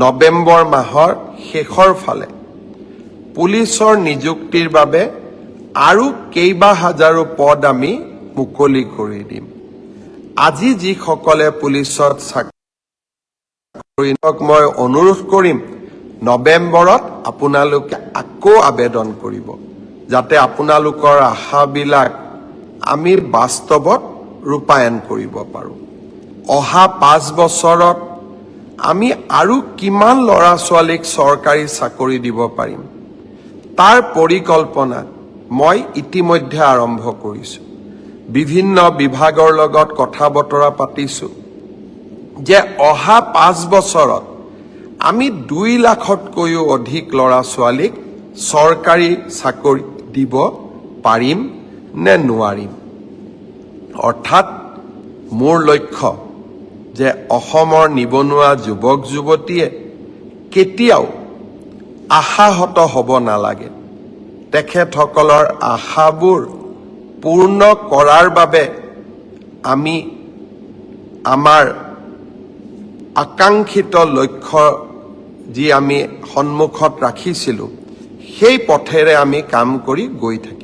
নৱেম্বৰ মাহৰ শেষৰ ফালে পুলিচৰ নিযুক্তিৰ বাবে আৰু কেইবা হাজাৰো পদ আমি মুকলি কৰি দিম। আজি যিসকলে পুলিচত চাকৰি মই অনুৰোধ কৰিম, নৱেম্বৰত আপোনালোকে আকৌ আবেদন কৰিব, যাতে আপোনালোকৰ আশাবিলাক আমি বাস্তৱত ৰূপায়ণ কৰিব পাৰোঁ। অহা 5 বছৰত আমি আৰু কিমান ল'ৰা ছোৱালীক চৰকাৰী চাকৰি দিব পাৰিম, তাৰ পৰিকল্পনা মই ইতিমধ্যে আৰম্ভ কৰিছোঁ। বিভিন্ন বিভাগৰ লগত কথা বতৰা পাতিছোঁ যে অহা 5 বছৰত আমি 2 লাখতকৈও অধিক ল'ৰা ছোৱালীক চৰকাৰী চাকৰি দিব পাৰিম নে নোৱাৰিম। অৰ্থাৎ মোৰ লক্ষ্য যে অসমৰ নিবনুৱা যুৱক যুৱতীয়ে কেতিয়াও আশাহত হ'ব নালাগে। তেখেতসকলৰ আশাবোৰ পূৰ্ণ কৰাৰ বাবে আমি আমাৰ আকাংক্ষিত লক্ষ্য যি আমি সন্মুখত ৰাখিছিলোঁ, সেই পথেৰে আমি কাম কৰি গৈ থাকিম।